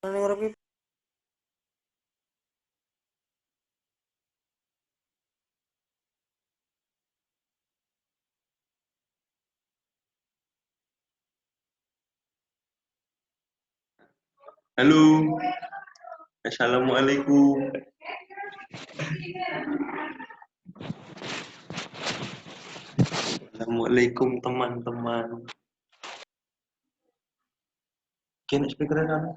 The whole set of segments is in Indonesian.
Halo, assalamualaikum. Assalamualaikum teman-teman. Kena speaker kan?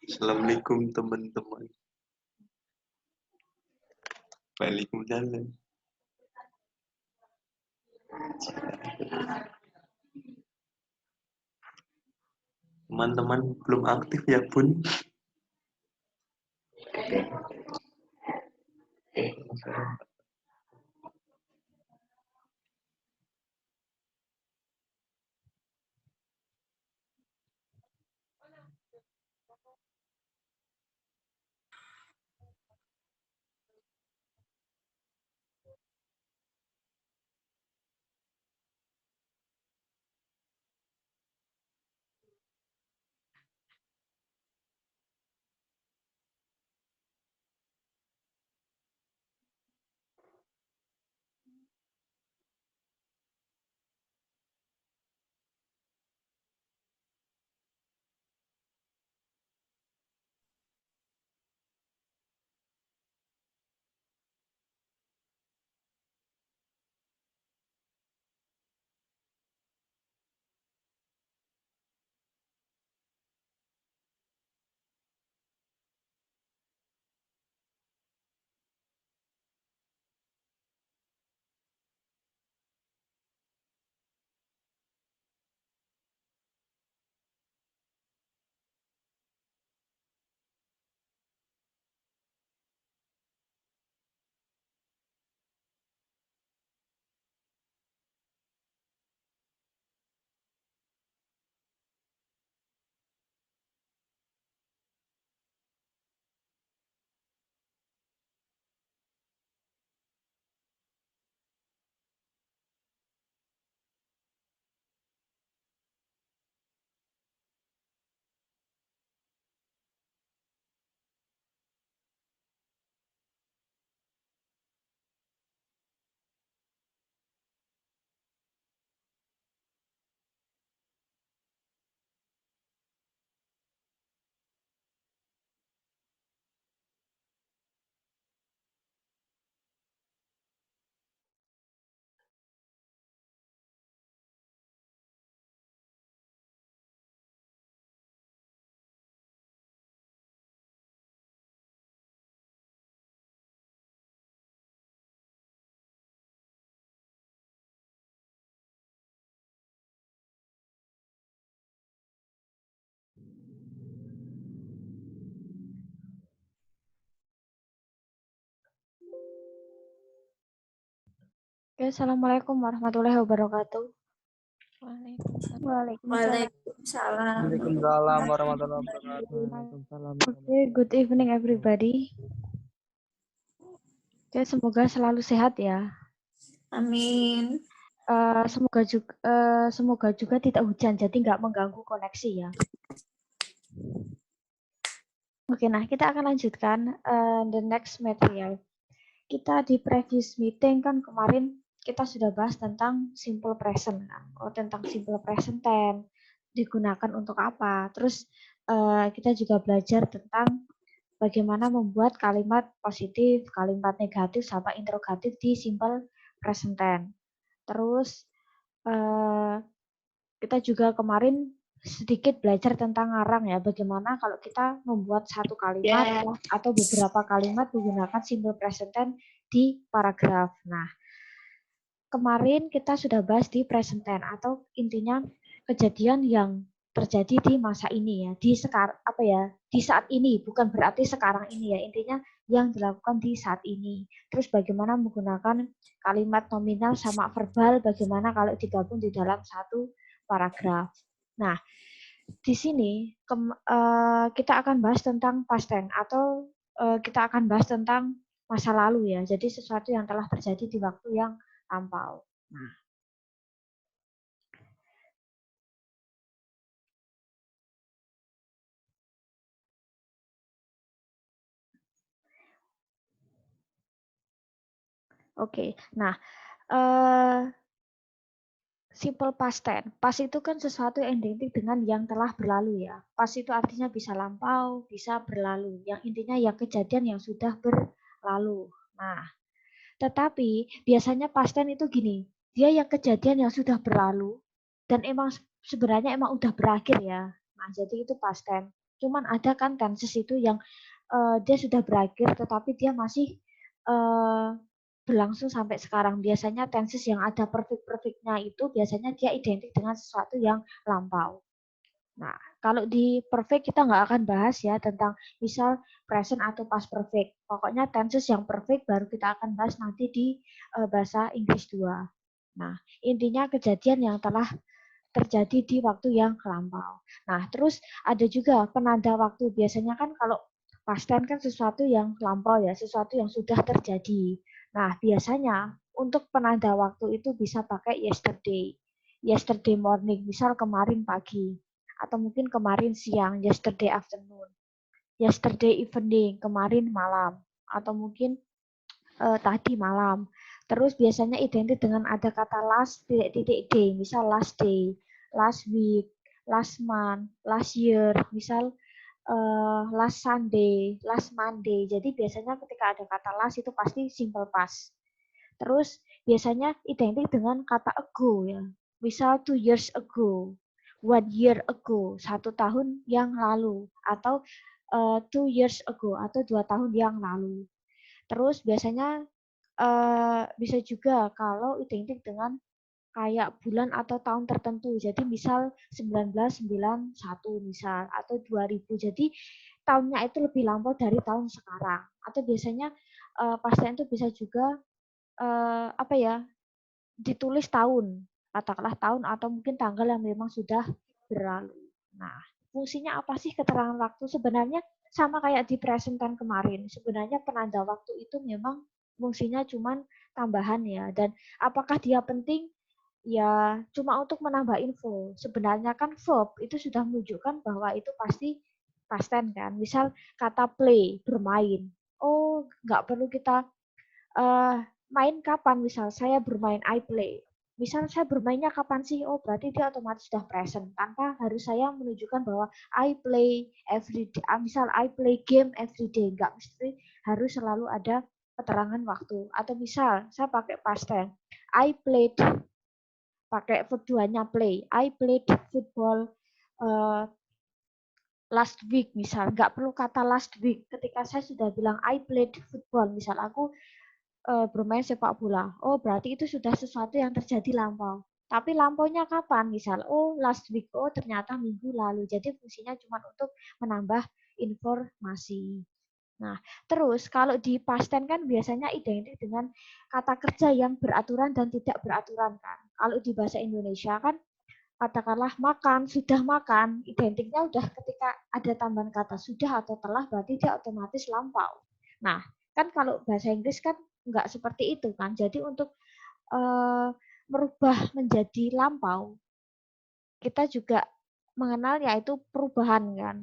Assalamualaikum teman-teman. Waalaikumsalam. Teman-teman belum aktif ya Bun? Oke, assalamualaikum warahmatullahi wabarakatuh. Waalaikumsalam. Waalaikumsalam warahmatullahi wabarakatuh. Waalaikumsalam. Oke, good evening everybody. Oke, semoga selalu sehat ya. Amin. Semoga juga tidak hujan, jadi nggak mengganggu koneksi ya. Oke, nah kita akan lanjutkan the next material. Kita di previous meeting kan kemarin kita sudah bahas tentang simple present, tentang simple present tense digunakan untuk apa. Terus kita juga belajar tentang bagaimana membuat kalimat positif, kalimat negatif, sama interrogatif di simple present tense. Terus kita juga kemarin sedikit belajar tentang ngarang ya, bagaimana kalau kita membuat satu kalimat atau beberapa kalimat menggunakan simple present tense di paragraf. Nah, kemarin kita sudah bahas di present tense atau intinya kejadian yang terjadi di masa ini ya, di saat ini, bukan berarti sekarang ini ya, intinya yang dilakukan di saat ini. Terus bagaimana menggunakan kalimat nominal sama verbal, bagaimana kalau digabung di dalam satu paragraf. Nah, di sini kita akan bahas tentang past tense atau kita akan bahas tentang masa lalu ya. Jadi sesuatu yang telah terjadi di waktu yang lampau. Nah, Oke. Nah, simple past tense. Past itu kan sesuatu yang identik dengan yang telah berlalu ya. Past itu artinya bisa lampau, bisa berlalu. Yang intinya yang kejadian yang sudah berlalu. Nah, tetapi biasanya past tense itu gini, dia yang kejadian yang sudah berlalu dan emang sebenarnya emang udah berakhir ya. Nah, jadi itu past tense. Cuman ada kan tenses itu yang dia sudah berakhir tetapi dia masih berlangsung sampai sekarang. Biasanya tenses yang ada perfect-perfectnya itu biasanya dia identik dengan sesuatu yang lampau. Nah, kalau di perfect kita nggak akan bahas ya tentang misal present atau past perfect. Pokoknya tenses yang perfect baru kita akan bahas nanti di bahasa Inggris 2. Nah, intinya kejadian yang telah terjadi di waktu yang lampau. Nah, terus ada juga penanda waktu. Biasanya kan kalau past tense kan sesuatu yang lampau ya, sesuatu yang sudah terjadi. Nah, biasanya untuk penanda waktu itu bisa pakai yesterday. Yesterday morning, misal kemarin pagi. Atau mungkin kemarin siang, yesterday afternoon. Yesterday evening, kemarin malam. Atau mungkin tadi malam. Terus biasanya identik dengan ada kata last titik day, misal last day, last week, last month, last year, misal last Sunday, last Monday. Jadi biasanya ketika ada kata last itu pasti simple past. Terus biasanya identik dengan kata ago ya. Misal 2 years ago, 1 year ago, 1 tahun yang lalu, atau 2 years ago, atau 2 tahun yang lalu. Terus biasanya bisa juga kalau identik dengan kayak bulan atau tahun tertentu. Jadi misal 1991 misal atau 2000. Jadi tahunnya itu lebih lampau dari tahun sekarang. Atau biasanya pasien itu bisa juga apa ya, ditulis tahun, katakanlah tahun atau mungkin tanggal yang memang sudah berlalu. Nah, fungsinya apa sih keterangan waktu? Sebenarnya sama kayak di present time kemarin. Sebenarnya penanda waktu itu memang fungsinya cuman tambahan ya. Dan apakah dia penting? Ya, cuma untuk menambah info. Sebenarnya kan verb itu sudah menunjukkan bahwa itu pasti past tense kan. Misal kata play, bermain. Oh, nggak perlu kita main kapan, misal saya bermain I play. Misal saya bermainnya kapan sih? Oh, berarti dia otomatis sudah present tanpa harus saya menunjukkan bahwa I play every day. Misal I play game every day, enggak mesti harus selalu ada keterangan waktu. Atau misal saya pakai past tense, I played, pakai verb 2-nya play. I played football last week misal, nggak perlu kata last week. Ketika saya sudah bilang I played football, misal aku bermain sepak bola. Oh, berarti itu sudah sesuatu yang terjadi lampau. Tapi lampaunya kapan? Misal, oh last week, oh ternyata minggu lalu. Jadi fungsinya cuma untuk menambah informasi. Nah, terus kalau di past tense kan biasanya identik dengan kata kerja yang beraturan dan tidak beraturan kan. Kalau di bahasa Indonesia kan katakanlah makan, sudah makan, identiknya udah ketika ada tambahan kata sudah atau telah berarti dia otomatis lampau. Nah, kan kalau bahasa Inggris kan nggak seperti itu kan. Jadi untuk merubah menjadi lampau, kita juga mengenal yaitu perubahan kan.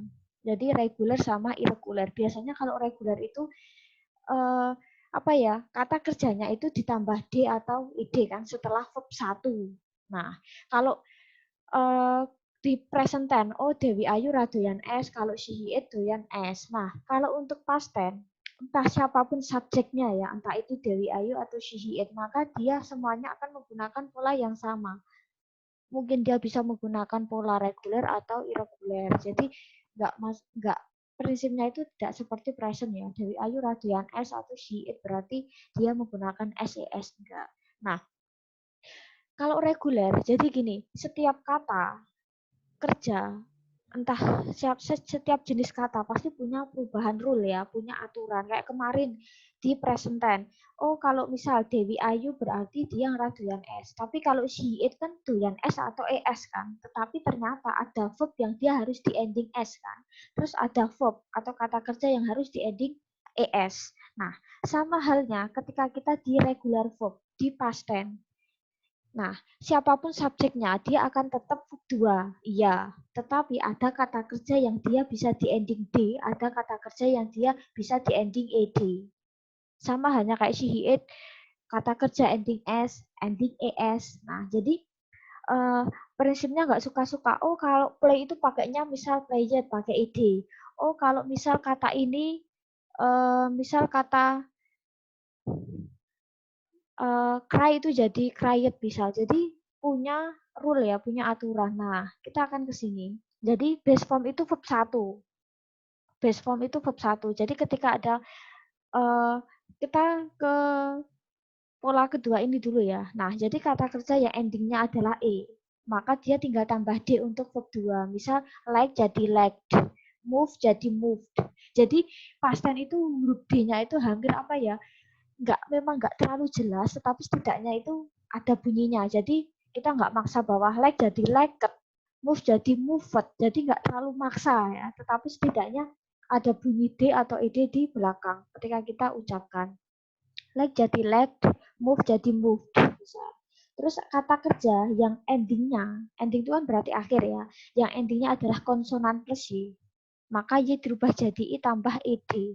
Jadi reguler sama irregular. Biasanya kalau reguler itu apa ya, kata kerjanya itu ditambah D atau ID kan setelah verb 1. Nah, kalau di present tense, oh Dewi Ayu radoyan es, kalau she it doyan es. Nah, kalau untuk past tense, entah siapapun subjeknya ya, entah itu Dewi Ayu atau she it, maka dia semuanya akan menggunakan pola yang sama. Mungkin dia bisa menggunakan pola reguler atau irregular. Jadi nggak prinsipnya itu tidak seperti present ya. Dewi Ayu radoyan es atau she it berarti dia menggunakan SES enggak. Nah, kalau reguler, jadi gini, setiap kata kerja, entah setiap jenis kata pasti punya perubahan rule ya, punya aturan. Kayak kemarin di present tense. Oh, kalau misal Dewi Ayu berarti dia doyan es. Tapi kalau she it kan doyan es atau es kan. Tetapi ternyata ada verb yang dia harus di ending es kan. Terus ada verb atau kata kerja yang harus di ending es. Nah, sama halnya ketika kita di regular verb, di past tense. Nah, siapapun subjeknya, dia akan tetap verb 2. Iya, tetapi ada kata kerja yang dia bisa di ending D, ada kata kerja yang dia bisa di ending ed. Sama hanya kayak she, he, it. kata kerja ending S, ending ES. Nah, jadi prinsipnya nggak suka-suka. Oh, kalau play itu pakainya misal played pakai ed. Oh, kalau misal kata ini, misal kata cry itu jadi cried bisa. Jadi punya rule ya, punya aturan. Nah, kita akan ke sini. Jadi base form itu verb 1. Base form itu verb 1. Jadi ketika ada kita ke pola kedua ini dulu ya. Nah, jadi kata kerja yang endingnya adalah E. Maka dia tinggal tambah D untuk verb 2. Misal like jadi liked, move jadi moved. Jadi past tense itu huruf D-nya itu hampir apa ya? Memang nggak terlalu jelas, tetapi setidaknya itu ada bunyinya. Jadi kita nggak maksa bahwa like jadi liked, move jadi moved. Jadi nggak terlalu maksa ya. Tetapi setidaknya ada bunyi D atau ED di belakang ketika kita ucapkan. Like jadi liked, move jadi moved. Terus kata kerja yang ending itu kan berarti akhir ya. Yang endingnya adalah konsonan plus Y. Maka Y dirubah jadi I tambah ED.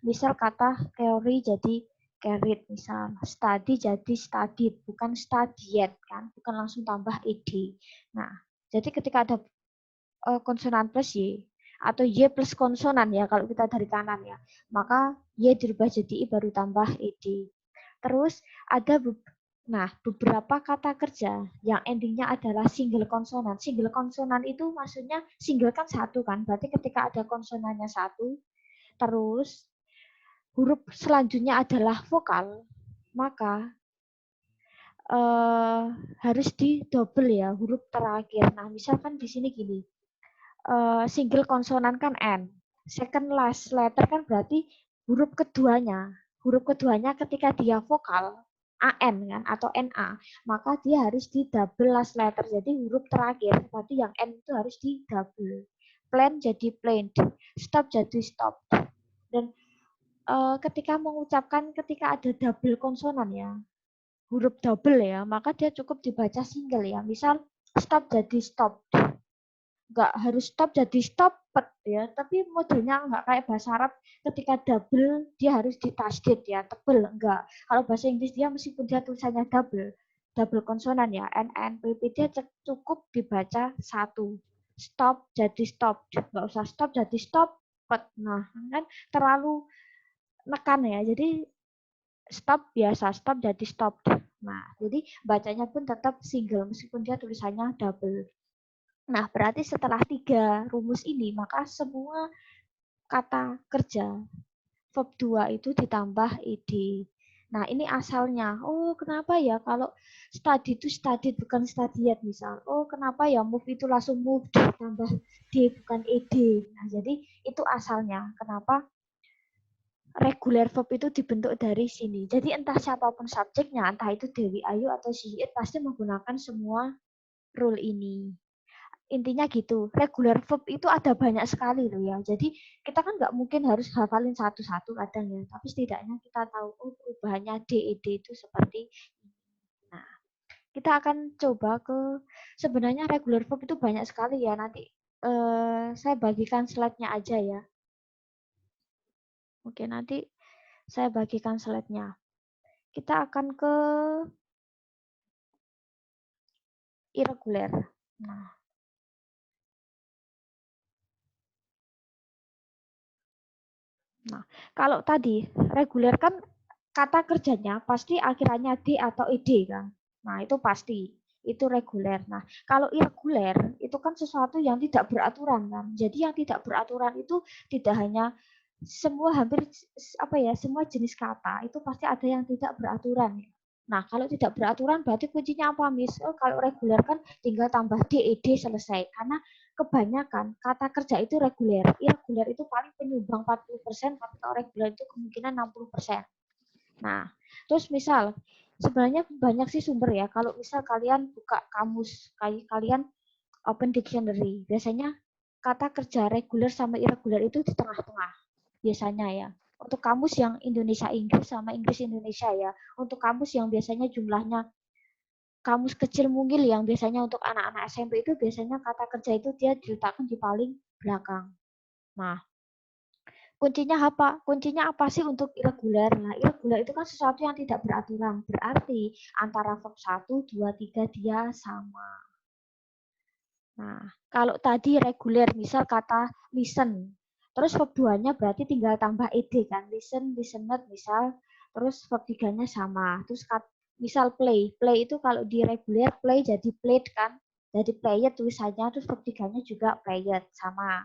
Misal kata carry jadi carried misal. Study jadi studied, bukan studied kan. Bukan langsung tambah ED. Nah, jadi ketika ada konsonan plus Y, atau Y plus konsonan ya kalau kita dari kanan ya, maka Y dirubah jadi I baru tambah ED. Terus ada beberapa kata kerja yang endingnya adalah single konsonan. Single konsonan itu maksudnya single kan satu kan, berarti ketika ada konsonannya satu, terus huruf selanjutnya adalah vokal, maka harus di double ya huruf terakhir. Nah, misalkan di sini gini, single konsonan kan N, second last letter kan berarti huruf keduanya ketika dia vokal AN kan atau NA, maka dia harus di double last letter, jadi huruf terakhir berarti yang N itu harus di double. Plain jadi plain, stop jadi stop. Dan ketika mengucapkan ketika ada double konsonan ya, huruf double ya, maka dia cukup dibaca single ya. Misal stop jadi stop, nggak harus stop jadi stop ya, tapi modelnya nggak kayak bahasa Arab ketika double dia harus ditasdid ya, tebel enggak. Kalau bahasa Inggris dia meskipun dia tulisannya double konsonan ya, NNPP, dia cukup dibaca satu. Stop jadi stop, nggak usah stop jadi stop. Nah, kan terlalu nekan ya, jadi stop biasa, stop jadi stop. Nah, jadi bacanya pun tetap single meskipun dia tulisannya double. Nah, berarti setelah 3 rumus ini, maka semua kata kerja verb 2 itu ditambah ed. Nah, ini asalnya. Oh, kenapa ya kalau study itu studied bukan studied misal. Oh, kenapa ya move itu langsung move ditambah d bukan ed. Nah, jadi itu asalnya. Kenapa regular verb itu dibentuk dari sini. Jadi entah siapapun subjeknya, entah itu Dewi Ayu atau Siit, pasti menggunakan semua rule ini. Intinya gitu, regular verb itu ada banyak sekali loh ya. Jadi kita kan nggak mungkin harus hafalin satu-satu kadang ya, tapi setidaknya kita tahu oh perubahannya DED itu seperti ini. Nah, kita akan coba ke sebenarnya regular verb itu banyak sekali ya. Nanti saya bagikan slide-nya aja ya. Oke, nanti saya bagikan slide-nya. Kita akan ke irregular. Nah, kalau tadi reguler kan kata kerjanya pasti akhirannya D atau ED kan. Nah, itu pasti. Itu reguler. Nah, kalau irregular itu kan sesuatu yang tidak beraturan kan. Jadi yang tidak beraturan itu tidak hanya hampir semua jenis kata itu pasti ada yang tidak beraturan. Nah, kalau tidak beraturan berarti kuncinya apa, Miss? Oh, kalau reguler kan tinggal tambah DED selesai. Karena kebanyakan kata kerja itu reguler. Irregular itu paling penyumbang 40%, tapi kalau reguler itu kemungkinan 60%. Nah, terus misal sebenarnya banyak sih sumber ya. Kalau misal kalian buka kamus, kalian open dictionary, biasanya kata kerja reguler sama irregular itu di tengah-tengah. Biasanya ya. Untuk kamus yang Indonesia Inggris sama Inggris Indonesia ya. Untuk kamus yang biasanya jumlahnya kamus kecil mungil yang biasanya untuk anak-anak SMP itu biasanya kata kerja itu dia diletakkan di paling belakang. Nah, Kuncinya apa? Kuncinya apa sih untuk irregular? Nah, irregular itu kan sesuatu yang tidak beraturan. Berarti antara verb 1, 2, 3 dia sama. Nah, kalau tadi reguler, misal kata listen. Terus verb 2-nya berarti tinggal tambah ed kan. Listen, listened, misal. Terus verb 3-nya sama. Terus misal play. Play itu kalau di reguler, play jadi played kan. Jadi played tulisannya, terus verb 3-nya juga played. Sama.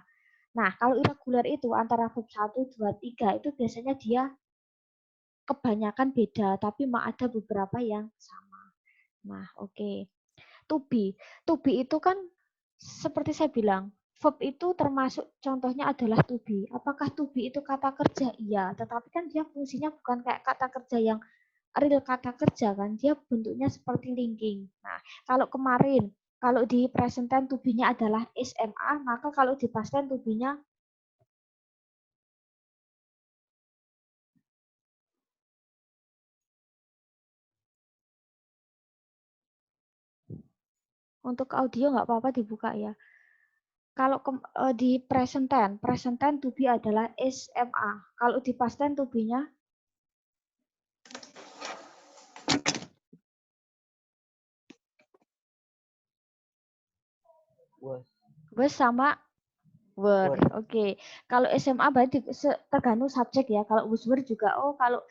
Nah, kalau irregular itu antara verb 1, 2, 3 itu biasanya dia kebanyakan beda. Tapi ada beberapa yang sama. Nah, oke. To be. To be itu kan seperti saya bilang, verb itu termasuk contohnya adalah to be. Apakah to be itu kata kerja? Iya, tetapi kan dia fungsinya bukan kayak kata kerja yang real kata kerja kan, dia bentuknya seperti linking. Nah, kalau kemarin, kalau di present tense to be-nya adalah SMA, maka kalau di past tense to be-nya untuk audio nggak apa-apa dibuka ya. Kalau di present tense to be adalah SMA. Kalau di past tense to be-nya was sama were. Oke. Kalau SMA berarti tergantung subjek ya. Kalau was were juga kalau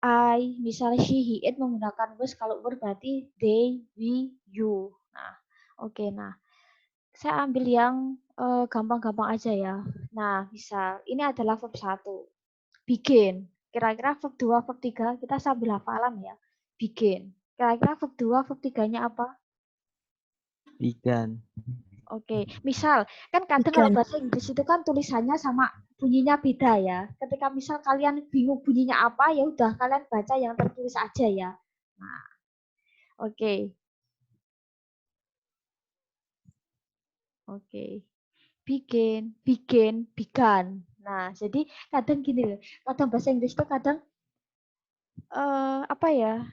I misalnya she he it menggunakan was, kalau were berarti they we you. Nah, oke. Nah, saya ambil yang gampang-gampang aja ya. Nah, misal ini adalah verb 1. Begin. Kira-kira verb 2, verb 3 kita sambil hafalan ya. Begin. Kira-kira verb 2, verb 3-nya apa? Began. Oke, misal kan kadang kalau bahasa Inggris itu kan tulisannya sama bunyinya beda ya. Ketika misal kalian bingung bunyinya apa, ya udah kalian baca yang tertulis aja ya. Nah, oke. Oke. Begin, begin, began. Nah, jadi kadang gini loh. Kadang bahasa Inggris itu kadang apa ya?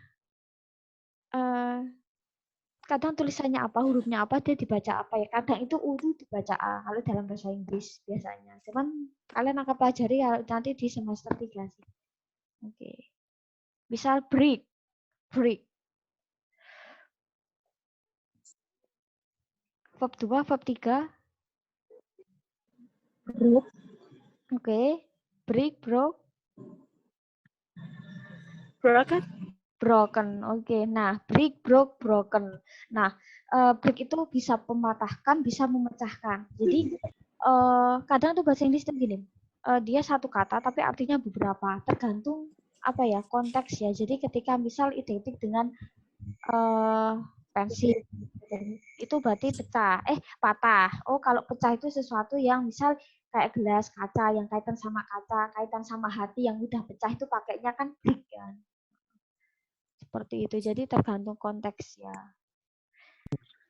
Kadang tulisannya apa, hurufnya apa, dia dibaca apa ya. Kadang itu U itu dibaca A kalau dalam bahasa Inggris biasanya. Cuman kalian akan pelajari nanti di semester 3 sih. Oke. Misal break. Break. Verb 2, verb 3. Broke. Oke. Break, broke. Broken. Broken. Oke. Nah, break, broke, broken. Nah, break itu bisa mematahkan, bisa memecahkan. Jadi kadang tuh bahasa Inggris tuh gini. Dia satu kata tapi artinya beberapa. Tergantung apa ya, konteks ya. Jadi ketika misal identik dengan pensil itu berarti pecah. Patah. Oh, kalau pecah itu sesuatu yang misal kayak gelas kaca yang kaitan sama kaca, kaitan sama hati yang udah pecah itu pakainya kan break kan. Seperti itu. Jadi tergantung konteks ya.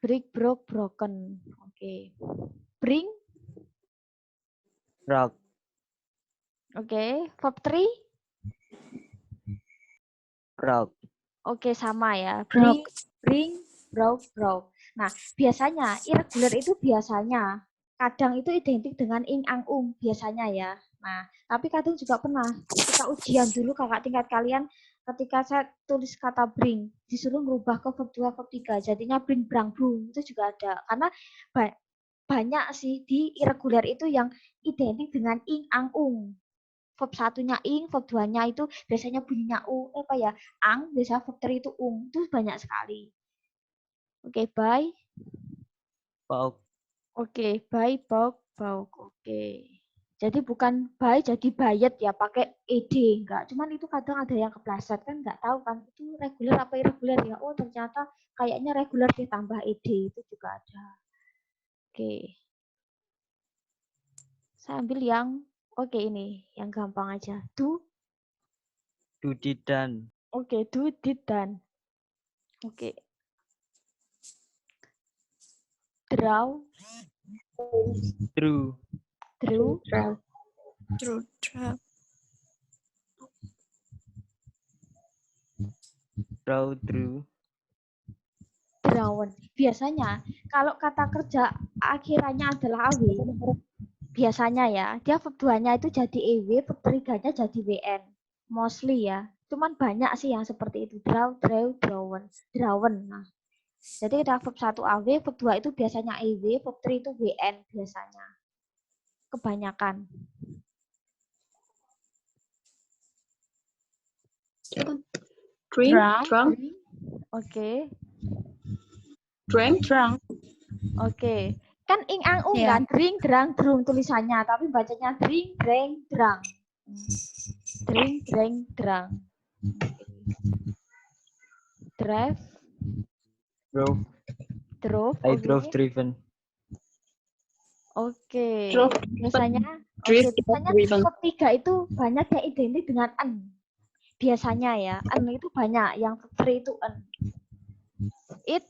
Break, broke, broken. Oke. Bring. Rock. Oke. Verb 3. Rock. Oke, sama ya. Bring, broke, broke. Nah, biasanya irregular itu biasanya kadang itu identik dengan ing, ang, biasanya ya. Nah, tapi kadang juga pernah ketika ujian dulu kakak tingkat kalian, ketika saya tulis kata bring, disuruh merubah ke verb 2, verb 3. Jadinya bring, brang, brung. Itu juga ada. Karena banyak sih di irregular itu yang identik dengan ing, ang, Verb 1-nya ing, verb 2-nya itu biasanya bunyinya ang, biasanya verb 3 itu itu banyak sekali. Oke, bye. Pauk. Oke, bye, bauk, bauk. Oke. Jadi bukan bye jadi bayet ya, pakai ed enggak. Cuman itu kadang ada yang kepleset kan, enggak tahu kan itu reguler apa irregular ya. Oh, ternyata kayaknya reguler ditambah ed itu juga ada. Oke. Saya ambil yang ini, yang gampang aja. Do, did, done. Oke, do, did, done. Oke. Draw. Drew. Drew. True. Draw, drew. Drawn. Biasanya kalau kata kerja akhirannya adalah aw, biasanya ya, dia verb 2-nya itu jadi EW, verb 3-nya jadi WN. Mostly ya. Cuman banyak sih yang seperti itu. Draw, drawn. Nah, jadi kita verb 1 AW, verb 2 itu biasanya EW, verb 3 itu WN biasanya. Kebanyakan. Drink, Drunk. drunk, Oke. drank, Drunk. Oke. Kan ing ang ung Iya. kan, drink, drang, drung tulisannya, tapi bacanya drink, dreng, drang. Drink, dreng, drang. Drive, Drove. drove, I oke. drove driven. Oke. Drove, Biasanya, drift, biasanya driven. verb 3 itu banyak yang identik dengan en. Biasanya ya, en itu banyak, yang verb 3 itu en. It,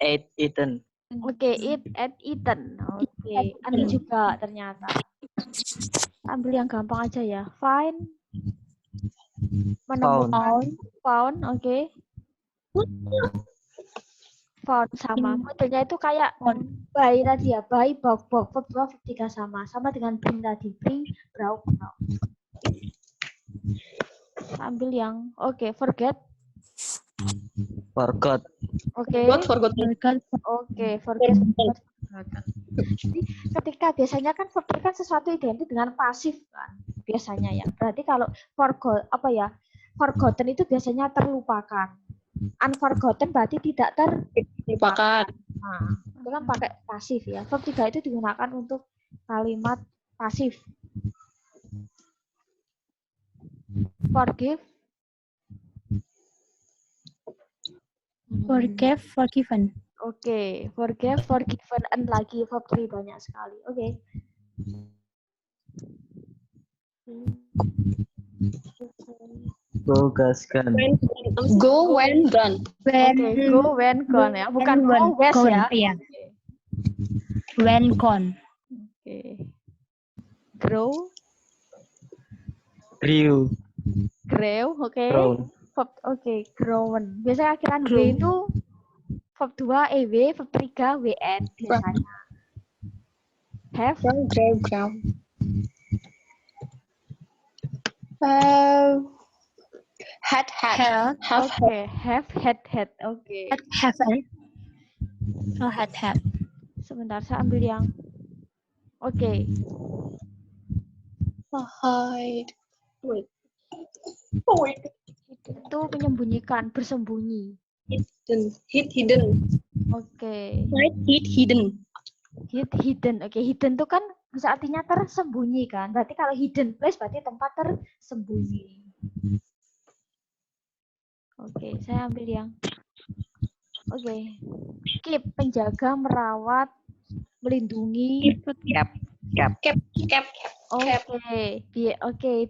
Ate, eaten. oke, eat, ate, eaten. Oke, en juga ternyata. Ambil yang gampang aja ya. Find, menemukan, found, oke. Found sama. Modelnya itu kayak buy tadi ya, buy, bought, verb 2, verb 3 sama. Sama dengan bring tadi, bring, brought, brought. Ambil yang, oke, forget. Forgot. Oke. Forgotten. Oke, forget. Jadi ketika biasanya kan verb kan sesuatu identik dengan pasif kan, biasanya ya. Berarti kalau forgotten itu biasanya terlupakan. Unforgotten berarti tidak Lupakan. Nah, itu kan pakai pasif ya. Verb 3 itu digunakan untuk kalimat pasif. Forgive, Forgive, forgiven. oke. Forgive, forgiven, and lagi verb 3 banyak sekali. Oke. Go, gaskan. Go when gone. Oke, go, when, gone ya. Bukan go, west ya. Iya. When gone. Oke. Grow, Grew. grow, oke. Grown. Verb, oke, grown. Biasanya akhiran W Grown. itu verb 2 EW, verb 3 WN biasanya. Have, Grow. Had. Have. Have. oke, have, had, oke. Haven't. Oh, had. Sebentar, saya ambil yang, oke. Hide. Wait. Itu menyembunyikan, bersembunyi. Hidden. Oke. Hidden. Hidden. Oke, hidden itu kan bisa artinya tersembunyi kan. Berarti kalau hidden place berarti tempat tersembunyi. Oke, saya ambil yang oke. Keep, penjaga, merawat, melindungi. Cap. Oke,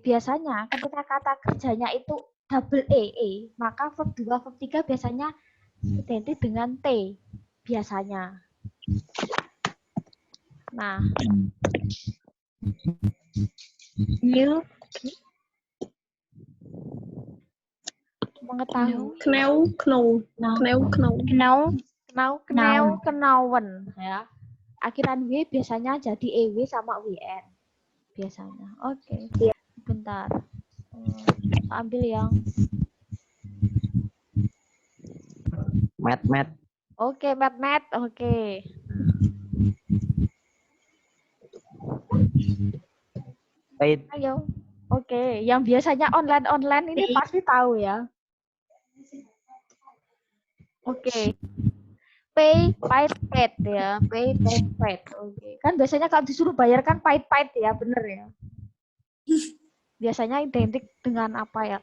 biasanya ketika kata kerjanya itu double E, maka verb 2, verb 3 biasanya identik dengan T biasanya. Nah, New. mengetahui, kenawan ya. Akhiran W biasanya jadi EW sama WN biasanya. Oke. Bentar. Ambil yang Met. oke, met. Oke. Paid. Ayo. Oke, yang biasanya online ini pasti tahu ya. Oke. Paid ya. Paid. Oke. Kan biasanya kalau disuruh bayar kan paid ya, bener ya. Biasanya identik dengan apa ya?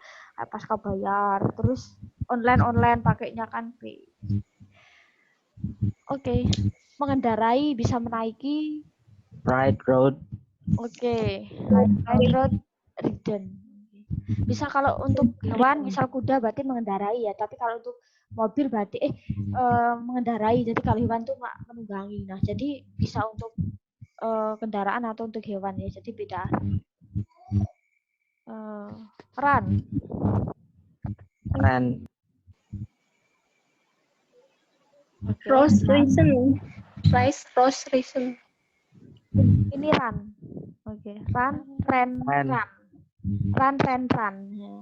Pasca bayar, terus online pakainya kan pay. Oke. Mengendarai, bisa menaiki. Ride road. Oke. Ride road, ridden. Bisa kalau untuk hewan, misal kuda berarti mengendarai ya. Tapi kalau untuk mobil berarti mengendarai. Jadi kalau hewan tuh menunggangi. Nah, jadi bisa untuk kendaraan atau untuk hewan ya. Jadi beda. Run. Okay. Rose reason. Ini run. Oke, run, ran, Ran. run. Run, ran, run. Ya.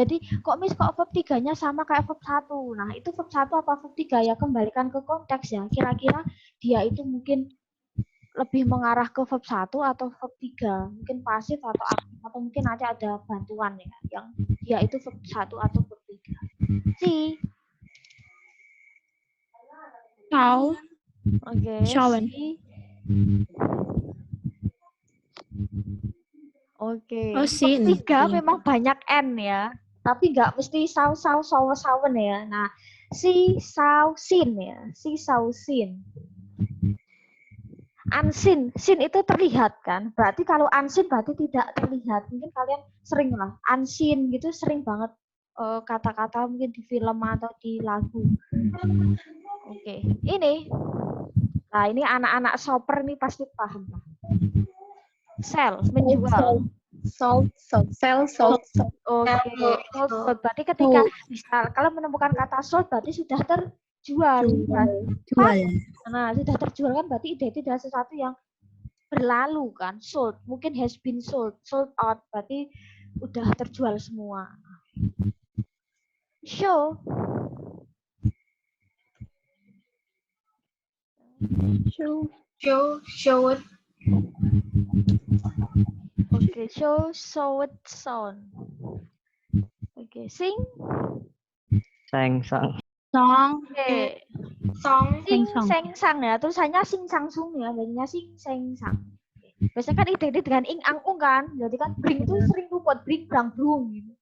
Jadi kok verb 3-nya sama kayak verb 1. Nah, itu verb 1 apa verb 3 ya, kembalikan ke konteks ya. Kira-kira dia itu mungkin lebih mengarah ke verb 1 atau verb 3. Mungkin pasif atau aktif atau mungkin nanti ada bantuan ya yang dia itu verb 1 atau verb 3. Si. Cow. Oke, Showen. si. Oke. Oh, sin. Verb 3 Sin. memang banyak N ya. Tapi nggak mesti saw, sawen ya. Nah, si, saw, sin ya. Si, saw, sin. Unseen, sin itu terlihat kan. Berarti kalau unseen berarti tidak terlihat. Mungkin kalian sering lah. Unseen gitu sering banget kata-kata mungkin di film atau di lagu. Oke, ini. Nah, ini anak-anak shopper nih pasti paham lah. Sell, menjual. Sold. Sell. Sold. Oke, sold. Berarti ketika misal kalau menemukan kata sold berarti sudah terjual. Jual. Nah, sudah terjual kan berarti itu adalah sesuatu yang berlalu kan. Sold, mungkin has been sold, sold out berarti udah terjual semua. Show. Showed. Oke, show, showed, sound. Oke, sing. Sang sang. Song. Oke. Song. Sing, Sing-sang. seng, sang ya. Tulisannya sing, sang, sung ya. Bacanya sing, seng, sang. Biasanya kan identik dengan ing, ang, ung kan. Jadi kan bring itu sering buat bring, brang, brung gitu.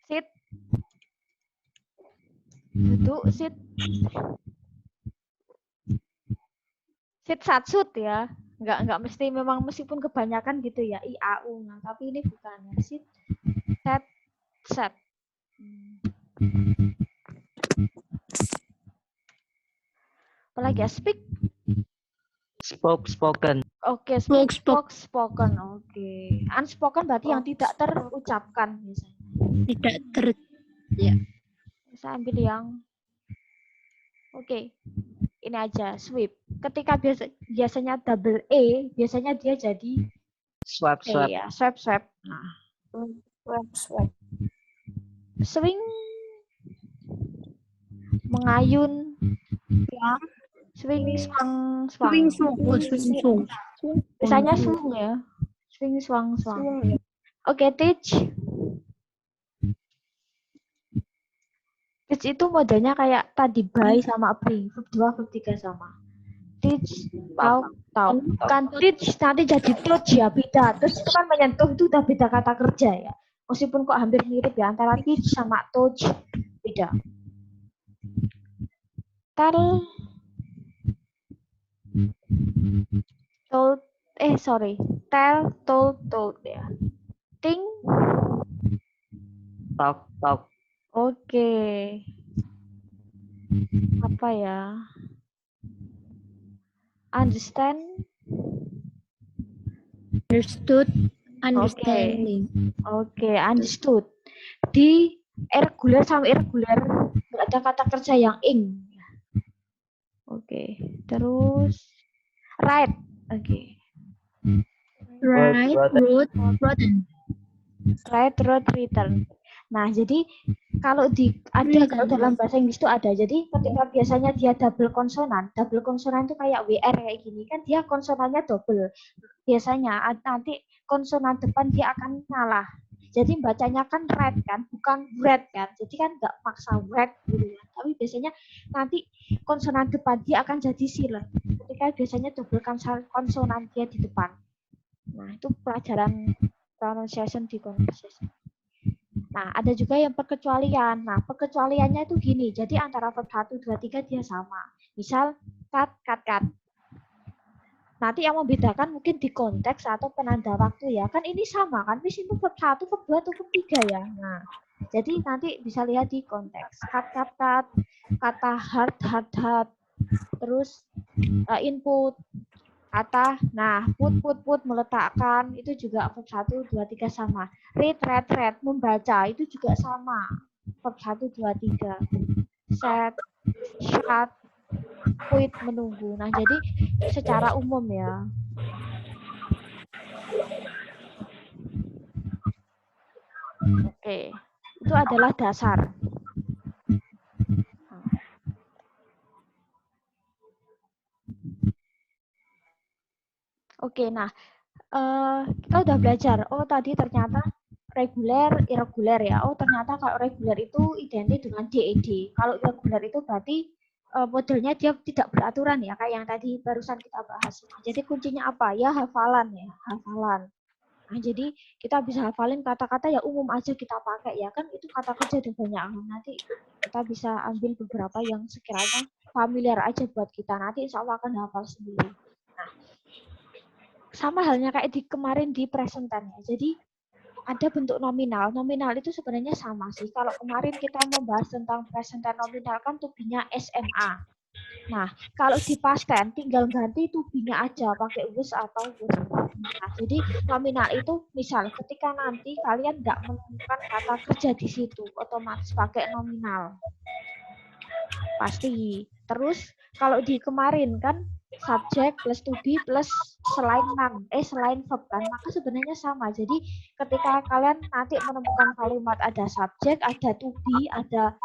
Sit. Duduk, sit. Sit, satsut ya. Enggak mesti memang meskipun kebanyakan gitu ya. I, a, u. Nah, tapi ini bukan ya. Sit, set, set. Apalagi ya, speak. Spoken. Oke, spoken. Oke. Unspoken berarti yang tidak terucapkan misalnya. Tidak Saya ambil yang oke. Ini aja, sweep. Ketika biasanya double E, biasanya dia jadi Swap E swap. ya, swipe. Nah, Swipe. swing, mengayun, swing, swang. Swing sung. Oh, swing sung. Biasanya swing ya, swing, swang. Swing. Oke, teach. Teach itu modelnya kayak tadi buy sama bring, verb 2, verb 3 sama. Teach, tahu. Kan teach nanti jadi touch ya, beda. Terus itu kan menyentuh itu udah beda kata kerja ya. Meskipun kok hampir mirip ya antara teach sama touch, beda. Tell, told ya. Think, Talk. oke. Apa ya? Understand, Understood. Understanding. oke, understood. Di irregular sama irregular nggak ada kata kerja yang ing. Oke, terus right. Oke. Right. Wrote. Right, wrote, return. Nah, jadi kalau kalau dalam bahasa Inggris itu ada. Jadi ketika biasanya dia double konsonan itu kayak WR kayak gini kan dia konsonannya double. Biasanya nanti konsonan depan dia akan ngalah. Jadi bacanya kan red kan, bukan red kan. Jadi kan nggak maksa red gitu ya. Tapi biasanya nanti konsonan depan dia akan jadi silent. Ketika biasanya double konsonan dia di depan. Nah, itu pelajaran pronunciation di conversation. Nah, ada juga yang perkecualian. Nah, perkecualiannya itu gini. Jadi antara verb 1, 2, 3 dia sama. Misal, cut. Nanti yang membedakan mungkin di konteks atau penanda waktu ya. Kan ini sama kan. Wis itu verb 1, verb 2, atau verb 3 ya. Nah, jadi nanti bisa lihat di konteks. Cut. Kata hard. Terus input. Kata, nah, put, meletakkan, itu juga verb 1, 2, 3 sama. Read, membaca, itu juga sama. Verb 1, 2, 3. Set, shut, wait, menunggu. Nah, jadi secara umum ya. Oke, itu adalah dasar. Oke, nah kita udah belajar. Oh, tadi ternyata reguler, irregular ya. Oh, ternyata kalau reguler itu identik dengan DED. Kalau irregular itu berarti modelnya dia tidak beraturan ya, kayak yang tadi barusan kita bahas. Jadi kuncinya apa? Ya hafalan ya, hafalan. Nah, jadi kita bisa hafalin kata-kata ya umum aja kita pakai ya kan itu kata kerja ada banyak. Nanti kita bisa ambil beberapa yang sekiranya familiar aja buat kita. Nanti insya Allah akan hafal sendiri. Nah, sama halnya kayak di kemarin di present tense ya. Jadi ada bentuk nominal. Nominal itu sebenarnya sama sih. Kalau kemarin kita membahas tentang present tense nominal kan tubinya SMA. Nah, kalau di past tense tinggal ganti tubinya aja pakai was atau was. Nah, jadi nominal itu misal ketika nanti kalian nggak menemukan kata kerja di situ, otomatis pakai nominal. Pasti. Terus kalau di kemarin kan subjek plus to be plus selain verb kan, maka sebenarnya sama. Jadi ketika kalian nanti menemukan kalimat ada subjek, ada to be, ada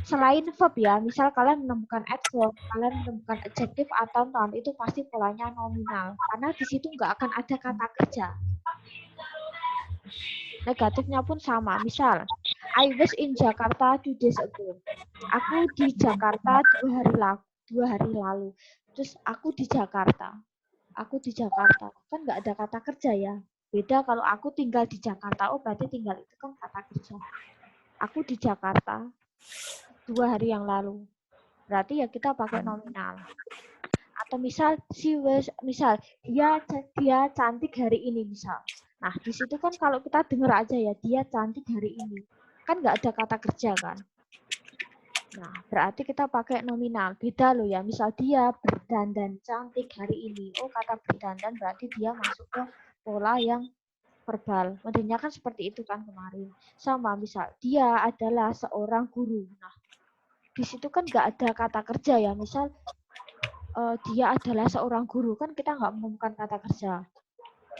selain verb ya, misal kalian menemukan adverb, kalian menemukan adjective atau noun, itu pasti polanya nominal. Karena di situ nggak akan ada kata kerja. Negatifnya pun sama. Misal, I was in Jakarta 2 days ago. Aku di Jakarta 2 hari lalu. Terus aku di Jakarta. Aku di Jakarta. Kan nggak ada kata kerja ya. Beda kalau aku tinggal di Jakarta. Oh, berarti tinggal itu kan kata kerja. Aku di Jakarta 2 hari yang lalu. Berarti ya kita pakai nominal. Atau misal dia cantik hari ini misal. Nah, di situ kan kalau kita dengar aja ya, dia cantik hari ini. Kan nggak ada kata kerja kan. Nah, berarti kita pakai nominal. Beda loh ya, misal dia berdandan cantik hari ini. Oh, kata berdandan berarti dia masuk ke pola yang verbal. Modelnya kan seperti itu kan kemarin. Sama misal, dia adalah seorang guru. Nah, di situ kan nggak ada kata kerja ya. Misal, dia adalah seorang guru. Kan kita nggak menemukan kata kerja.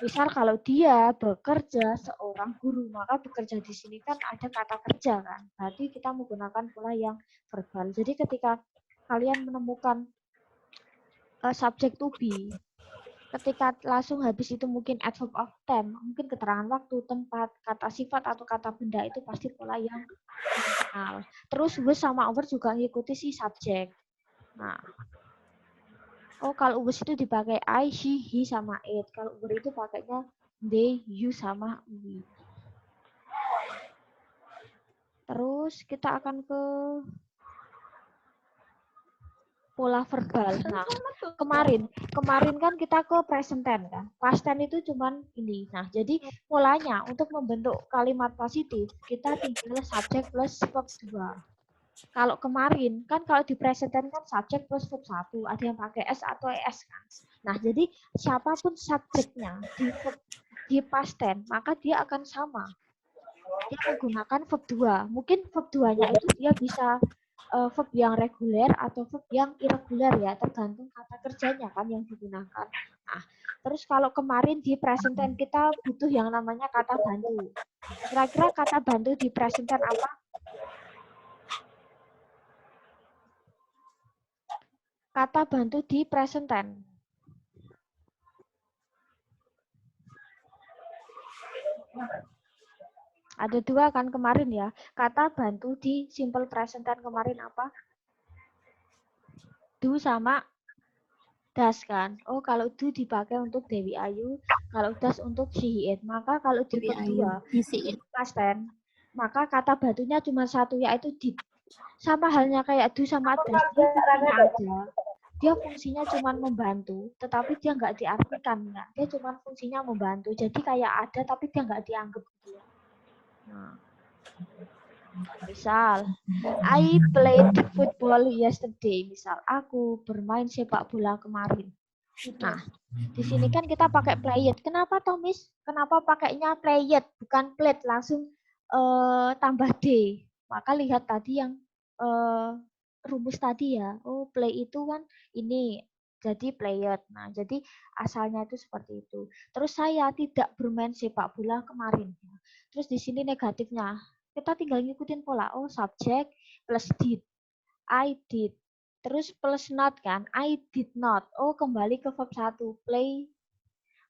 Misal kalau dia bekerja seorang guru, maka bekerja di sini kan ada kata kerja kan. Berarti kita menggunakan pola yang verbal. Jadi ketika kalian menemukan subject to be, ketika langsung habis itu mungkin adverb of time, mungkin keterangan waktu, tempat, kata sifat atau kata benda itu pasti pola yang nominal. Terus was sama over juga ngikuti si subjek. Nah, oh, kalau was itu dipakai I, she, he, sama it. Kalau over itu pakainya they, you, sama we. Terus kita akan ke pola verbal. Nah, kemarin kan kita ke present tense kan. Past tense itu cuman ini. Nah, jadi polanya untuk membentuk kalimat positif, kita tinggal subjek plus verb 2. Kalau kemarin kan kalau di present tense kan subjek plus verb 1, ada yang pakai s atau es kan. Nah, jadi siapapun subjeknya di past tense, maka dia akan sama. Dia menggunakan verb 2. Mungkin verb 2-nya itu dia bisa verb yang reguler atau verb yang irregular ya, tergantung kata kerjanya kan yang digunakan. Nah, terus kalau kemarin di present tense kita butuh yang namanya kata bantu. Kira-kira kata bantu di present tense apa? Kata bantu di present tense. Ada 2 kan kemarin ya. Kata bantu di simple present tense kemarin apa? Do sama das kan. Oh, kalau do dipakai untuk Dewi Ayu, kalau das untuk she it. Maka kalau di verb 2 past tense, maka kata bantunya cuma satu yaitu did. Sama halnya kayak do sama das, dia fungsinya ada. Dia fungsinya cuma membantu, tetapi dia nggak diartikan kan. Dia cuma fungsinya membantu. Jadi kayak ada tapi dia nggak dianggap gitu. Nah. Misal, I played football yesterday. Misal, aku bermain sepak bola kemarin. Nah, di sini kan kita pakai played. Kenapa toh, Miss? Kenapa pakainya played, bukan played langsung tambah D? Maka lihat tadi yang rumus tadi ya. Oh, play itu kan ini jadi played. Nah, jadi asalnya itu seperti itu. Terus saya tidak bermain sepak bola kemarin. Terus di sini negatifnya. Kita tinggal ngikutin pola. Oh, subject plus did. I did. Terus plus not kan. I did not. Oh, kembali ke verb 1. Play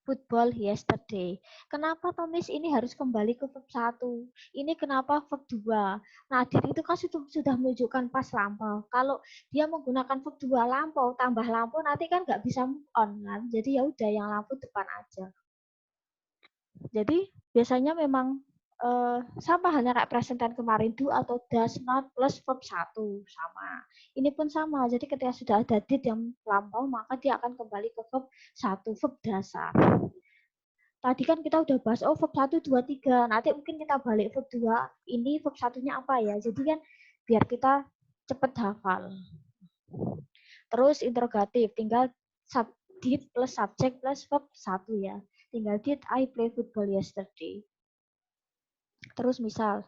football yesterday. Kenapa Tomis ini harus kembali ke verb 1? Ini kenapa verb 2? Nah, did itu kan sudah menunjukkan pas lampau. Kalau dia menggunakan verb 2 lampau, tambah lampau, nanti kan nggak bisa move on kan. Jadi ya udah yang lampau depan aja. Jadi biasanya memang sama hanya kayak present tense kemarin, do atau does not plus verb 1 sama. Ini pun sama. Jadi ketika sudah ada did yang lampau, maka dia akan kembali ke verb 1, verb dasar. Tadi kan kita udah bahas verb 1, 2, 3. Nanti mungkin kita balik verb 2. Ini verb 1-nya apa ya? Jadi kan biar kita cepet hafal. Terus interrogatif, tinggal did plus subject plus verb 1 ya. Tinggal did I play football yesterday. Terus misal,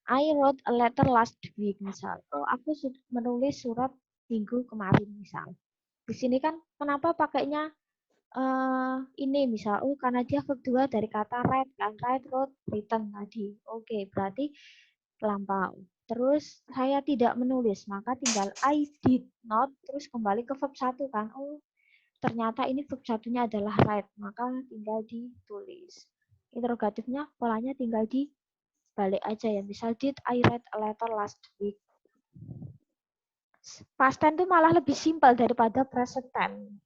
I wrote a letter last week misal. Oh, aku menulis surat minggu kemarin misal. Di sini kan kenapa pakainya ini misal, oh karena dia verb 2 dari kata write kan, write, wrote, written tadi. Oke, berarti lampau. Terus saya tidak menulis, maka tinggal I did not, terus kembali ke verb 1 kan. Oh, ternyata ini verb 1-nya adalah write, maka tinggal ditulis. Interrogatifnya polanya tinggal dibalik aja ya. Misal, did I write a letter last week? Past tense itu malah lebih simpel daripada present tense.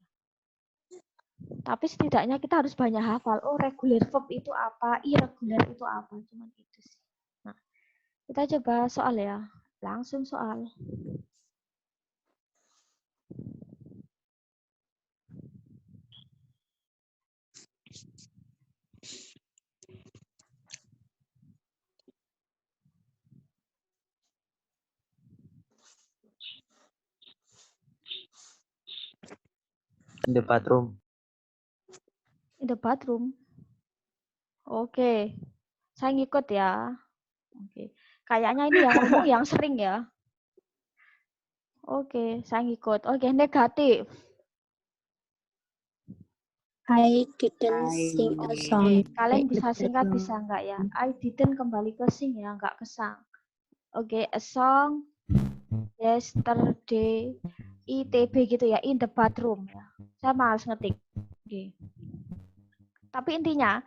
Tapi setidaknya kita harus banyak hafal. Oh, regular verb itu apa? Irregular itu apa? Cuman itu sih. Nah, kita coba soal ya. Langsung soal. In the bathroom. In the bathroom. Oke. Saya ngikut ya. Oke. Kayaknya ini yang ngomong yang sering ya. Oke, saya ngikut. Oke, negatif. I didn't sing a song. Kalian bisa singkat bisa enggak ya? I didn't kembali ke sing ya, enggak ke sang. Oke, a song yesterday ITB gitu ya, in the bathroom ya. Saya malas ngetik. Oke. Tapi intinya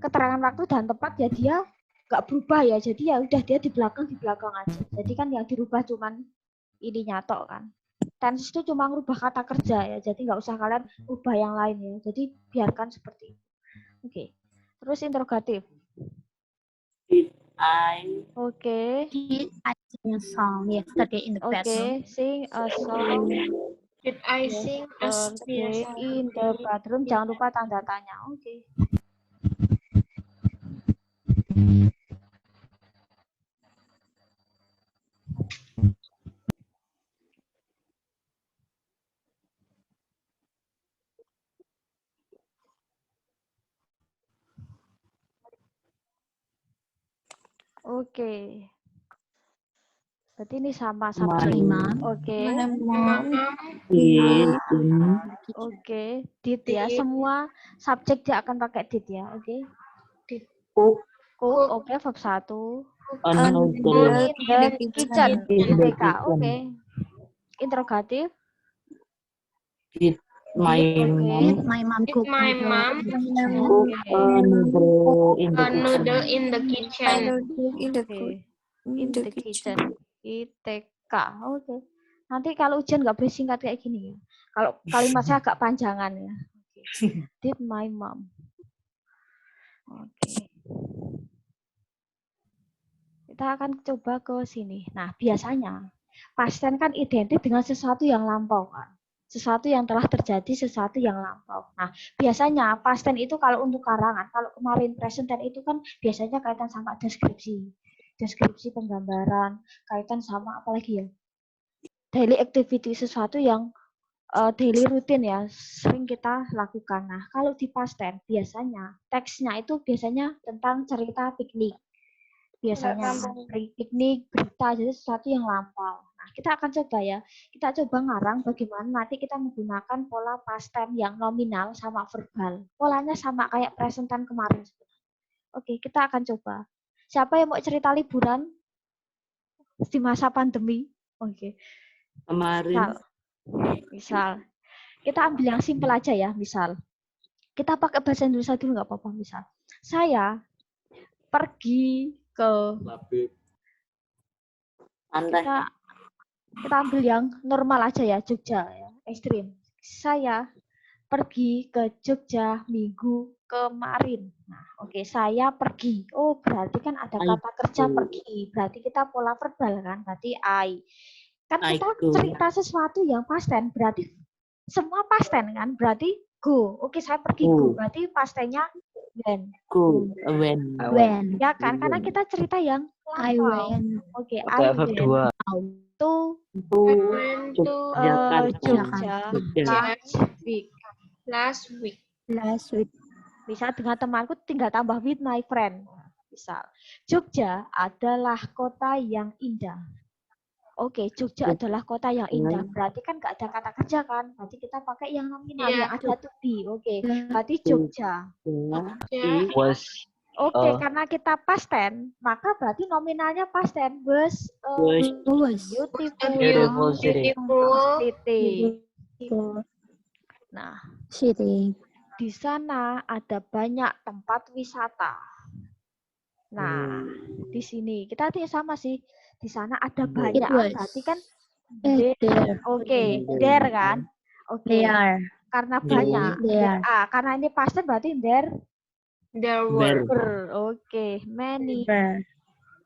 keterangan waktu dan tempat ya dia enggak berubah ya. Jadi ya udah dia di belakang aja. Jadi kan yang dirubah cuman ininya tok kan. Tense itu cuma ngubah kata kerja ya, jadi nggak usah kalian ubah yang lain ya. Jadi biarkan seperti itu. Oke. Terus interrogatif. Did I? Oke. Did I sing a song yesterday in the bathroom? Oke, sing a song Did I sing a yesterday in the bathroom. Jangan lupa tanda tanya. Oke. Oke. Berarti ini sama subjek. Oke. Oke, did ya. Semua subjek dia akan pakai did ya. Oke. Cook. Cook. Oke, verb 1. A noodle. In the kitchen. ITK. Oke. Interrogatif. Did my Did mom my mom Did cook my mom cook a noodle in the a kitchen? noodle in the kitchen? Oke. In the kitchen. ITK. Oke. Nanti kalau ujian nggak boleh singkat kayak gini ya. Kalau kalimatnya agak panjangan ya. Oke. Did my mom. Oke. Kita akan coba ke sini. Nah, biasanya past tense kan identik dengan sesuatu yang lampau kan. Sesuatu yang telah terjadi, sesuatu yang lampau. Nah, biasanya past tense itu kalau untuk karangan, kalau kemarin present tense itu kan biasanya kaitan sama deskripsi. Deskripsi penggambaran, kaitan sama apa lagi ya? Daily activity, sesuatu yang daily rutin ya, sering kita lakukan. Nah, kalau di past tense biasanya teksnya itu biasanya tentang cerita piknik. biasanya piknik, berita, jadi sesuatu yang lampau. Nah, kita akan coba ya. Kita coba ngarang bagaimana nanti kita menggunakan pola past tense yang nominal sama verbal. Polanya sama kayak present tense kemarin. Oke, kita akan coba. Siapa yang mau cerita liburan di masa pandemi? Oke. Kemarin. Misal. Kita ambil yang simpel aja ya, misal. Kita pakai bahasa Indonesia dulu nggak apa-apa, misal. Saya pergi ke Pantai. kita ambil yang normal aja ya, Jogja ya, ekstrim. Saya pergi ke Jogja minggu kemarin. Nah, oke, saya pergi. Oh, berarti kan ada kata kerja pergi. Berarti kita pola verbal kan, berarti I. Kan kita cerita sesuatu yang past tense, berarti semua past tense kan, berarti go. Oke, saya pergi go. Berarti past tense-nya when. Go. When. Ya kan, karena kita cerita yang I lampau. went. Oke, Pakai I verb went 2. to Jogja. Last week. Bisa dengan temanku tinggal tambah with my friend. Misal, Jogja adalah kota yang indah. Oke, Jogja adalah kota yang indah. Berarti kan nggak ada kata kerja kan? Berarti kita pakai yang nominal yang ada to be. Oke, berarti Jogja. Was. Oke, karena kita past tense, maka berarti nominalnya past tense. Was Beautiful city. city. Nah, di sana ada banyak tempat wisata. Nah, di sini kita artinya sama sih. Di sana ada banyak. Berarti kan there kan? Oke. Karena banyak. Karena ini past tense berarti there were. Oke, many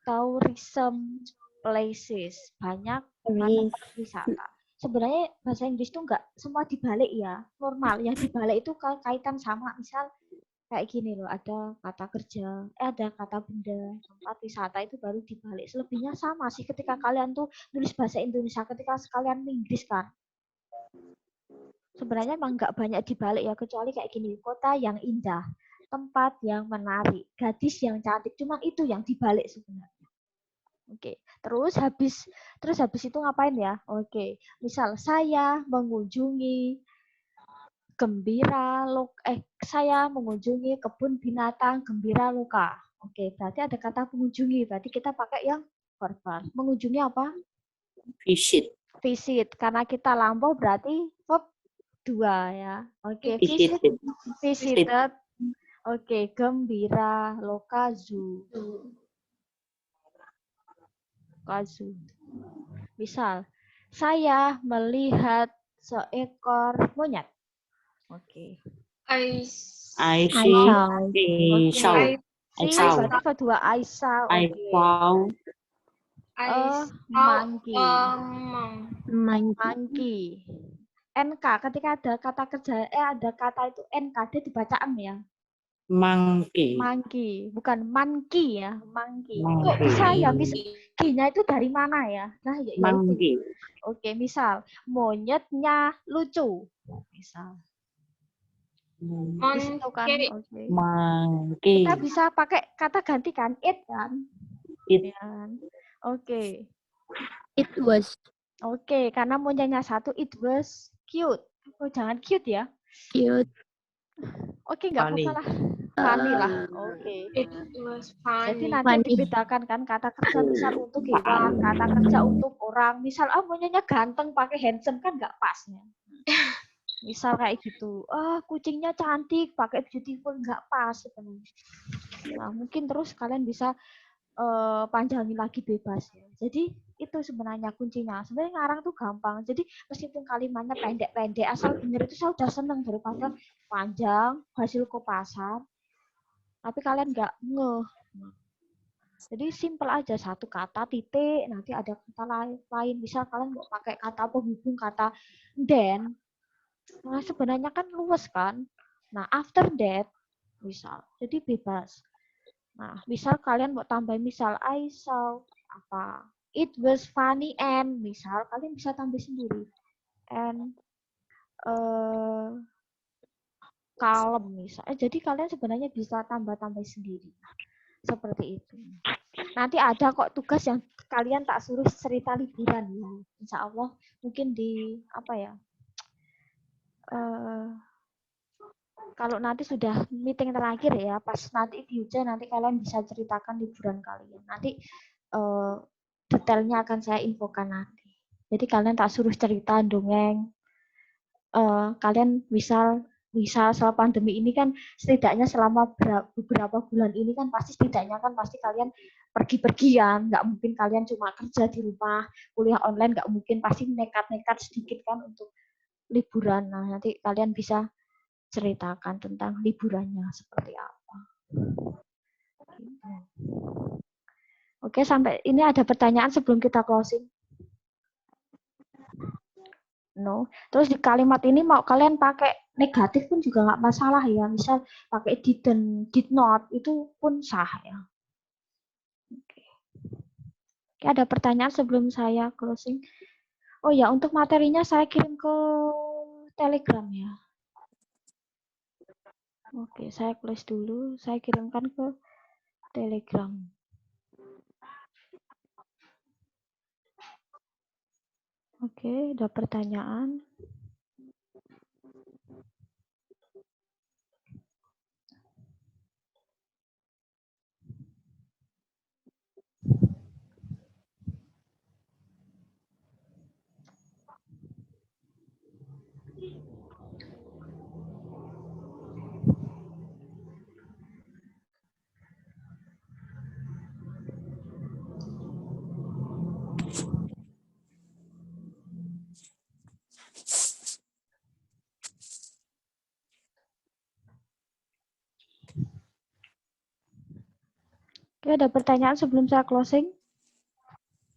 tourism places. Banyak tempat wisata. Sebenarnya bahasa Inggris itu enggak semua dibalik ya. Normal. Yang dibalik itu kaitan sama misal kayak gini loh, ada kata kerja, ada kata benda, tempat wisata itu baru dibalik. Selebihnya sama sih ketika kalian tuh nulis bahasa Indonesia, ketika kalian Inggris kan. Sebenarnya emang nggak banyak dibalik ya, kecuali kayak gini, kota yang indah, tempat yang menarik, gadis yang cantik, cuma itu yang dibalik sebenarnya. Oke, terus habis itu ngapain ya? Oke, misal saya mengunjungi saya mengunjungi kebun binatang Gembira Loka. Oke, berarti ada kata mengunjungi, berarti kita pakai yang verbal. Mengunjungi apa? Visit. Karena kita lampau berarti verb 2 ya. Oke, visited. Oke, Gembira Loka Zoo. Misal, saya melihat seekor monyet. Oke. I saw. Berarti kedua I saw. Monkey. NK ketika ada kata kerja ada kata itu NKD dibacaan ya. Monkey, bukan monkey ya, monkey. Kok bisa ya G-nya itu dari mana ya? Nah, ya itu. Oke, misal monyetnya lucu. Misal. Monkey. Kita bisa pakai kata ganti kan, it kan? Oke. It was. Oke, karena monyetnya satu, it was cute. Oh, jangan cute ya. Cute. Oke, nggak masalah. Funny lah. Oke. It was funny. Jadi nanti dibedakan kan kata kerja misal untuk hewan, kata kerja untuk orang. Misal monyetnya ganteng pakai handsome kan nggak pas ya. Misal kayak gitu. Kucingnya cantik pakai beautiful nggak pas sebenarnya. Nah, mungkin terus kalian bisa panjangin lagi bebas ya. Jadi itu sebenarnya kuncinya. Sebenarnya ngarang tuh gampang. Jadi meskipun kalimatnya pendek-pendek asal bener itu saya udah seneng daripada panjang hasil kopasan. Tapi kalian nggak ngeh. Jadi simple aja satu kata titik nanti ada kata lain. Misal kalian mau pakai kata penghubung kata then. Nah, sebenarnya kan luas kan. Nah, after that misal. Jadi bebas. Nah, misal kalian mau tambah misal I saw apa? It was funny and misal kalian bisa tambah sendiri. And kalem misalnya. Jadi kalian sebenarnya bisa tambah-tambah sendiri. Seperti itu. nanti ada kok tugas yang kalian tak suruh cerita liburan ya. Insya Allah mungkin di apa ya? Kalau nanti sudah meeting terakhir ya, pas nanti future nanti kalian bisa ceritakan liburan kalian. Nanti detailnya akan saya infokan nanti. Jadi kalian tak suruh cerita dongeng. Kalian bisa selama pandemi ini kan setidaknya selama beberapa bulan ini kan pasti kalian pergi-pergian, nggak mungkin kalian cuma kerja di rumah, kuliah online nggak mungkin, pasti nekat-nekat sedikit kan untuk liburan. Nah, nanti kalian bisa ceritakan tentang liburannya seperti apa. Oke, sampai ini ada pertanyaan sebelum kita closing? No. Terus di kalimat ini mau kalian pakai negatif pun juga nggak masalah ya. Misal pakai didn't, did not, itu pun sah ya. Oke. Oke, ada pertanyaan sebelum saya closing? Oh ya, untuk materinya saya kirim ke Telegram ya. Oke, saya close dulu. Saya kirimkan ke Telegram. Oke, ada pertanyaan. Oke, ada pertanyaan sebelum saya closing?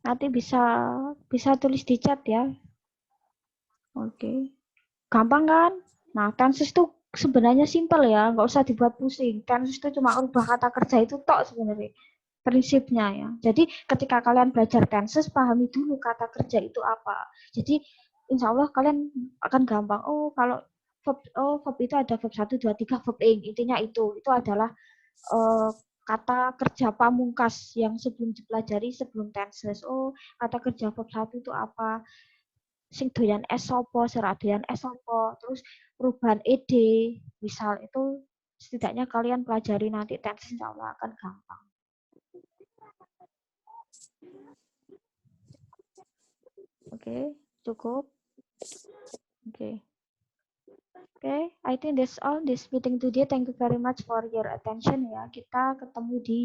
Nanti bisa tulis di chat ya. Oke. Gampang kan? Nah, tenses itu sebenarnya simpel ya, nggak usah dibuat pusing. Tenses itu cuma ubah kata kerja itu tok sebenarnya. Prinsipnya ya. Jadi ketika kalian belajar tenses, pahami dulu kata kerja itu apa. Jadi insya Allah kalian akan gampang. Oh, kalau verb itu ada verb 1, 2, 3, verb ing. Intinya itu adalah kata kerja pamungkas yang sebelum dipelajari sebelum tenses. Oh, kata kerja verb 1 itu apa? Sing doyan es sopo, serak doyan es sopo, terus perubahan ed, misal itu setidaknya kalian pelajari nanti tenses insya Allah akan gampang. Oke, cukup. Oke. Okay, I think that's all this meeting today. Thank you very much for your attention ya. Kita ketemu di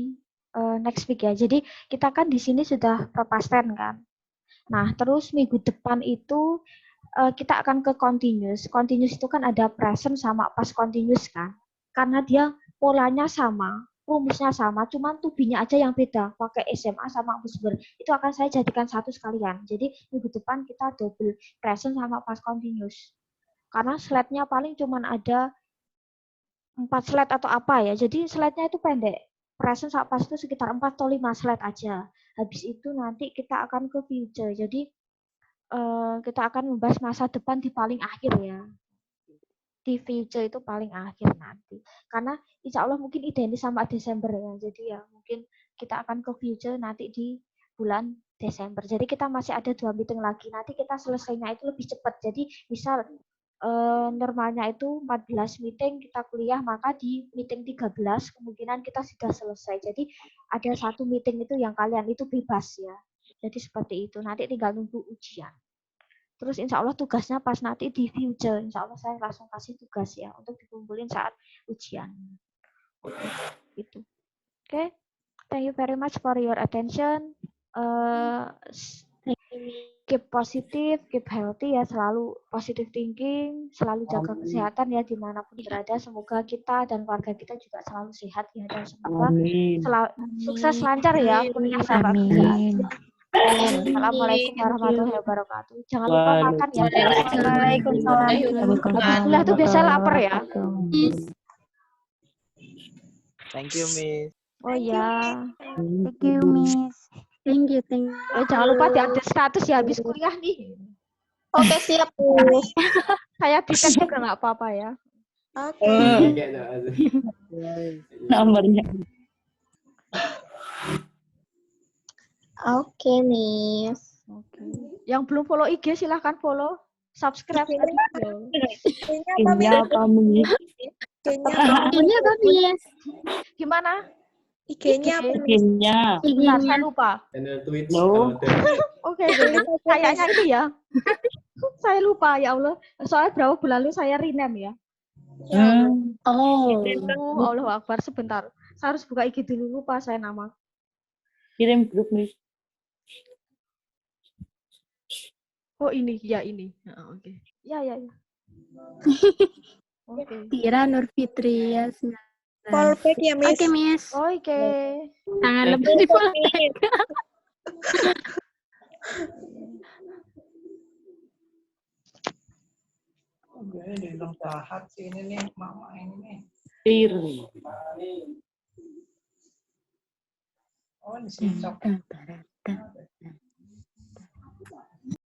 next week ya. Jadi kita kan di sini sudah past tense kan. Nah, terus minggu depan itu kita akan ke continuous. Continuous itu kan ada present sama past continuous kan. Karena dia polanya sama, rumusnya sama, cuman to-be-nya aja yang beda. Pakai SMA sama was were. Itu akan saya jadikan satu sekalian. Jadi minggu depan kita double present sama past continuous. Karena slide-nya paling cuma ada 4 slide atau apa ya. Jadi slide-nya itu pendek. Present sama past itu sekitar 4 atau 5 slide aja. Habis itu nanti kita akan ke future. Jadi kita akan membahas masa depan di paling akhir ya. Di future itu paling akhir nanti. Karena insya Allah mungkin identis sama Desember ya. Jadi ya mungkin kita akan ke future nanti di bulan Desember. Jadi kita masih ada 2 meeting lagi. Nanti kita selesainya itu lebih cepat. Jadi misal normalnya itu 14 meeting kita kuliah, maka di meeting 13 kemungkinan kita sudah selesai. Jadi ada 1 meeting itu yang kalian itu bebas ya. Jadi seperti itu. Nanti tinggal nunggu ujian. Terus insya Allah tugasnya pas nanti di future. Insya Allah saya langsung kasih tugas ya untuk dikumpulin saat ujian. Itu. Oke. Thank you very much for your attention. Keep positive, keep healthy ya, selalu positive thinking, selalu jaga kesehatan ya dimanapun berada. Semoga kita dan keluarga kita juga selalu sehat ya, dan semoga selalu sukses lancar ya kuliah sama kerjaan. Assalamualaikum warahmatullahi wabarakatuh. Jangan lupa makan ya. Waalaikumsalam. Kuliah tuh biasa lapar ya. Thank you, Miss. Oh ya. Thank you, Miss. Thank you. Jangan lupa diupdate status ya habis kuliah nih. Oke, siap, Miss. Saya di-tag juga nggak apa-apa ya. Oke. Nomornya. Oke, Miss. Oke. Yang belum follow IG silahkan follow, subscribe tadi. Ini apa, Miss? Ini apa, Miss? Gimana? IG-nya apa? Bikinnya. Bentar, saya lupa. No. Oke, kayaknya itu ya. Saya lupa, ya Allah. Soalnya berapa bulan lalu saya rename ya. Oh. Allahu Akbar, sebentar. Saya harus buka IG dulu, lupa saya nama. Kirim grup, Miss. Oh ini, ya ini. Oke. Ya. Oke. Tira Nur Fitri ya. Follow back ya, Miss. Oke, Miss. Oke. Tangan lebar di follow back. Di dalam tahap sini nih, mama ini. Tir. Oh, di sini.